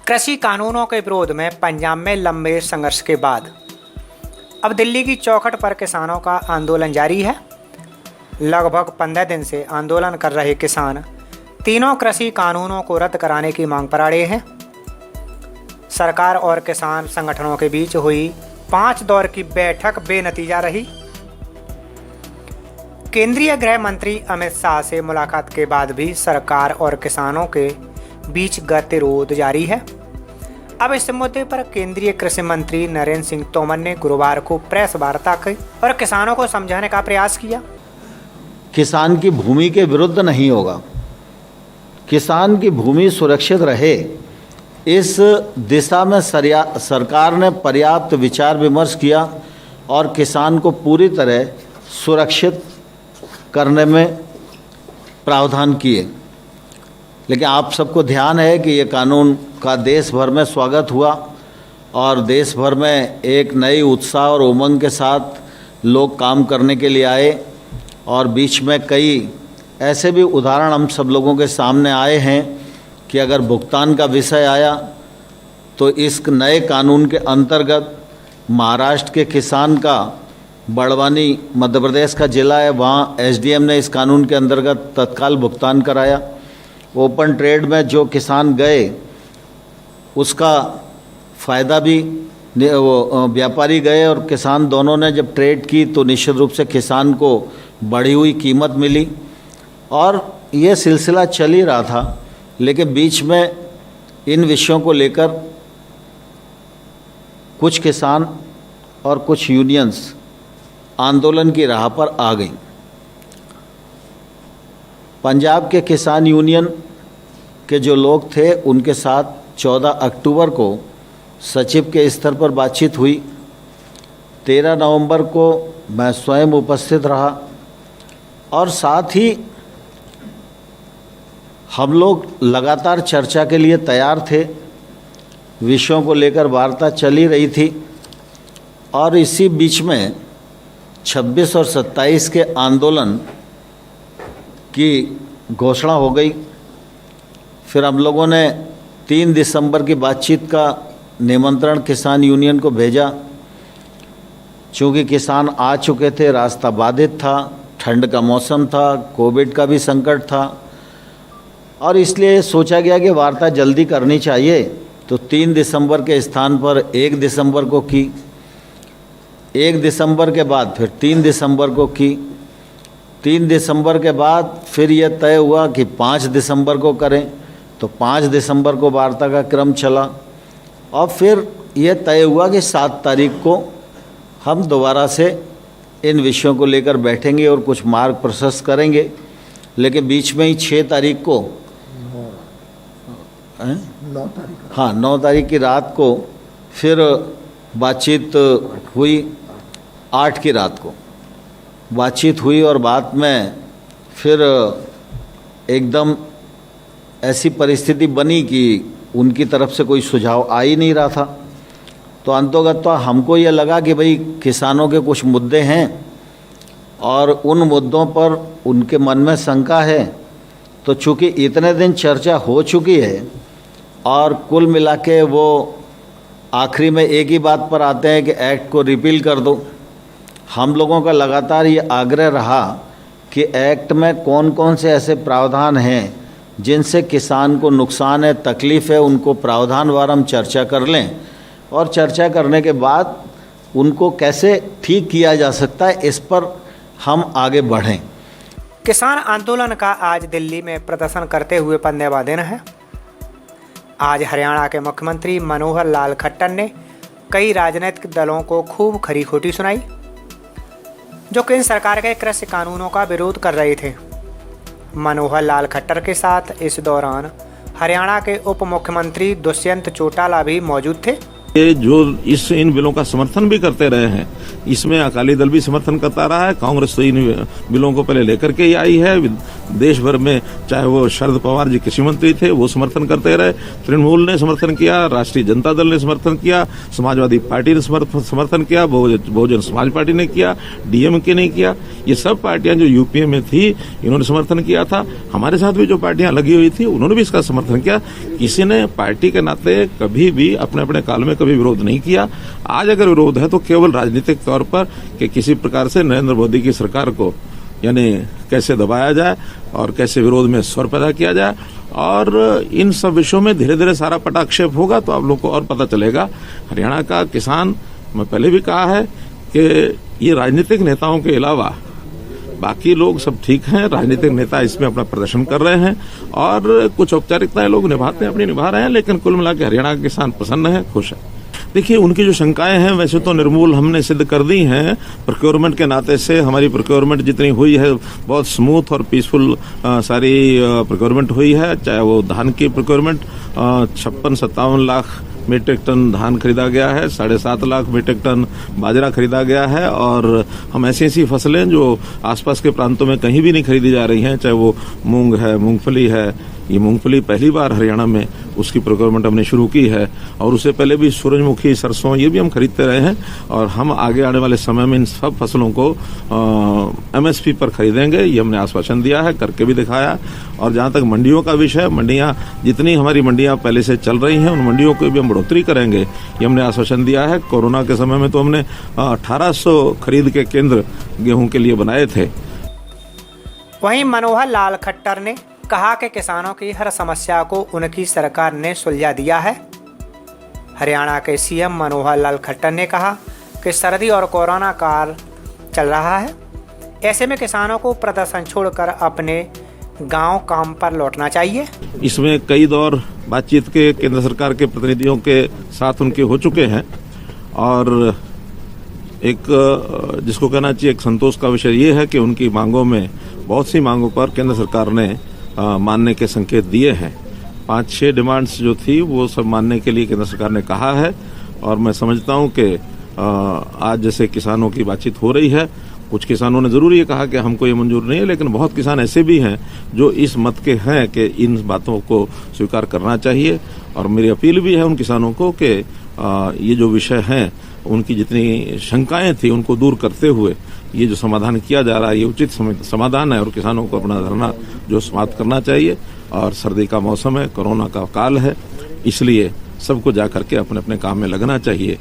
कृषि कानूनों के विरोध में पंजाब में लंबे संघर्ष के बाद अब दिल्ली की चौखट पर किसानों का आंदोलन जारी है। लगभग 15 दिन से आंदोलन कर रहे किसान तीनों कृषि कानूनों को रद्द कराने की मांग पर अड़े हैं। सरकार और किसान संगठनों के बीच हुई 5 दौर की बैठक बेनतीजा रही। केंद्रीय गृह मंत्री अमित शाह से मुलाकात के बाद भी सरकार और किसानों के बीच गतिरोध जारी है। अब इस मुद्दे पर केंद्रीय कृषि मंत्री नरेंद्र सिंह तोमर ने गुरुवार को प्रेस वार्ता की और किसानों को समझाने का प्रयास किया। किसान की भूमि के विरुद्ध नहीं होगा, किसान की भूमि सुरक्षित रहे, इस दिशा में सरकार ने पर्याप्त विचार विमर्श किया और किसान को पूरी तरह सुरक्षित करने में प्रावधान किए। लेकिन आप सबको ध्यान है कि ये कानून का देश भर में स्वागत हुआ और देश भर में एक नई उत्साह और उमंग के साथ लोग काम करने के लिए आए और बीच में कई ऐसे भी उदाहरण हम सब लोगों के सामने आए हैं कि अगर भुगतान का विषय आया तो इस नए कानून के अंतर्गत महाराष्ट्र के किसान का बड़वानी मध्य प्रदेश का ज़िला है, वहाँ एसडीएम ने इस कानून के अंतर्गत तत्काल भुगतान कराया। ओपन ट्रेड में जो किसान गए उसका फ़ायदा भी वो व्यापारी गए और किसान दोनों ने जब ट्रेड की तो निश्चित रूप से किसान को बढ़ी हुई कीमत मिली और ये सिलसिला चल ही रहा था। लेकिन बीच में इन विषयों को लेकर कुछ किसान और कुछ यूनियंस आंदोलन की राह पर आ गई। पंजाब के किसान यूनियन के जो लोग थे उनके साथ 14 अक्टूबर को सचिव के स्तर पर बातचीत हुई। 13 नवंबर को मैं स्वयं उपस्थित रहा और साथ ही हम लोग लगातार चर्चा के लिए तैयार थे। विषयों को लेकर वार्ता चल ही रही थी और इसी बीच में 26 और 27 के आंदोलन की घोषणा हो गई। फिर हम लोगों ने 3 दिसंबर की बातचीत का निमंत्रण किसान यूनियन को भेजा। चूँकि किसान आ चुके थे, रास्ता बाधित था, ठंड का मौसम था, कोविड का भी संकट था और इसलिए सोचा गया कि वार्ता जल्दी करनी चाहिए। तो 3 दिसंबर के स्थान पर 1 दिसंबर को की, 1 दिसंबर के बाद फिर 3 दिसंबर को की, 3 दिसंबर के बाद फिर यह तय हुआ कि 5 दिसंबर को करें, तो 5 दिसंबर को वार्ता का क्रम चला और फिर यह तय हुआ कि 7 तारीख को हम दोबारा से इन विषयों को लेकर बैठेंगे और कुछ मार्ग प्रशस्त करेंगे। लेकिन बीच में ही 6 तारीख को 9 तारीख की रात को फिर बातचीत हुई। 8 की रात को बातचीत हुई और बात में फिर एकदम ऐसी परिस्थिति बनी कि उनकी तरफ से कोई सुझाव आ ही नहीं रहा था। तो अंततोगत्वा हमको ये लगा कि भाई किसानों के कुछ मुद्दे हैं और उन मुद्दों पर उनके मन में शंका है। तो चूँकि इतने दिन चर्चा हो चुकी है और कुल मिला के वो आखिरी में एक ही बात पर आते हैं कि एक्ट को रिपील कर दो। हम लोगों का लगातार ये आग्रह रहा कि एक्ट में कौन कौन से ऐसे प्रावधान हैं जिनसे किसान को नुकसान है, तकलीफ़ है, उनको प्रावधानवार हम चर्चा कर लें और चर्चा करने के बाद उनको कैसे ठीक किया जा सकता है इस पर हम आगे बढ़ें। किसान आंदोलन का आज दिल्ली में प्रदर्शन करते हुए 15वां दिन है। आज हरियाणा के मुख्यमंत्री मनोहर लाल खट्टर ने कई राजनीतिक दलों को खूब खरी खोटी सुनाई जो केंद्र सरकार के कृषि कानूनों का विरोध कर रहे थे। मनोहर लाल खट्टर के साथ इस दौरान हरियाणा के उप मुख्यमंत्री दुष्यंत चौटाला भी मौजूद थे। ये जो इन बिलों का समर्थन भी करते रहे हैं, इसमें अकाली दल भी समर्थन करता रहा है। कांग्रेस तो इन बिलों को पहले लेकर के ही आई है। देश भर में, चाहे वो शरद पवार जी कृषि मंत्री थे, वो समर्थन करते रहे, तृणमूल ने समर्थन किया, राष्ट्रीय जनता दल ने समर्थन किया, समाजवादी पार्टी ने समर्थन किया, बहुजन समाज पार्टी ने किया, डीएमके ने किया। ये सब पार्टियां जो यूपीए में थी इन्होंने समर्थन किया था। हमारे साथ भी जो पार्टियां लगी हुई थी उन्होंने भी इसका समर्थन किया। किसी ने पार्टी के नाते कभी भी अपने अपने काल में कभी विरोध नहीं किया। आज अगर विरोध है तो केवल राजनीतिक तौर पर कि किसी प्रकार से नरेंद्र मोदी की सरकार को यानी कैसे दबाया जाए और कैसे विरोध में स्वर पैदा किया जाए। और इन सब विषयों में धीरे धीरे सारा पटाक्षेप होगा तो आप लोग को और पता चलेगा। हरियाणा का किसान, मैं पहले भी कहा है कि ये राजनीतिक नेताओं के अलावा बाकी लोग सब ठीक हैं। राजनीतिक नेता इसमें अपना प्रदर्शन कर रहे हैं और कुछ औपचारिकताएं लोग निभाते हैं, अपनी निभा रहे हैं, लेकिन कुल मिला के हरियाणा का किसान प्रसन्न है, खुश है। देखिए, उनकी जो शंकाएं हैं वैसे तो निर्मूल हमने सिद्ध कर दी हैं। प्रोक्योरमेंट के नाते से हमारी प्रोक्योरमेंट जितनी हुई है बहुत स्मूथ और पीसफुल सारी प्रोक्योरमेंट हुई है। चाहे वो धान की प्रोक्योरमेंट 56-57 लाख मीट्रिक टन धान खरीदा गया है, 7.5 लाख मीट्रिक टन बाजरा खरीदा गया है। और हम ऐसी फसलें जो आसपास के प्रांतों में कहीं भी नहीं खरीदी जा रही हैं, चाहे वो मूंग है, मूंगफली है, ये मूंगफली पहली बार हरियाणा में उसकी प्रोक्योरमेंट हमने शुरू की है। और उससे पहले भी सूरजमुखी, सरसों, ये भी हम खरीदते रहे हैं। और हम आगे आने वाले समय में इन सब फसलों को एमएसपी पर खरीदेंगे, ये हमने आश्वासन दिया है, करके भी दिखाया। और जहां तक मंडियों का विषय, मंडियां जितनी हमारी मंडियां पहले से चल रही हैं उन मंडियों को भी हम बढ़ोतरी करेंगे, ये हमने आश्वासन दिया है। कोरोना के समय में तो हमने 1800 खरीद के केंद्र गेहूं के लिए बनाए थे। वहीं मनोहर लाल खट्टर ने कहा कि किसानों की हर समस्या को उनकी सरकार ने सुलझा दिया है। हरियाणा के सीएम मनोहर लाल खट्टर ने कहा कि सर्दी और कोरोना काल चल रहा है, ऐसे में किसानों को प्रदर्शन छोड़कर अपने गांव काम पर लौटना चाहिए। इसमें कई दौर बातचीत के केंद्र सरकार के प्रतिनिधियों के साथ उनके हो चुके हैं और एक जिसको कहना चाहिए एक संतोष का विषय ये है कि उनकी मांगों में, बहुत सी मांगों पर केंद्र सरकार ने मानने के संकेत दिए हैं। 5-6 डिमांड्स जो थी वो सब मानने के लिए केंद्र सरकार ने कहा है। और मैं समझता हूं कि आज जैसे किसानों की बातचीत हो रही है, कुछ किसानों ने जरूर ये कहा कि हमको ये मंजूर नहीं है, लेकिन बहुत किसान ऐसे भी हैं जो इस मत के हैं कि इन बातों को स्वीकार करना चाहिए। और मेरी अपील भी है उन किसानों को कि ये जो विषय हैं, उनकी जितनी शंकाएं थी उनको दूर करते हुए ये जो समाधान किया जा रहा है ये उचित समाधान है और किसानों को अपना धरना जो समाप्त करना चाहिए। और सर्दी का मौसम है, कोरोना का काल है, इसलिए सबको जाकर के अपने अपने काम में लगना चाहिए।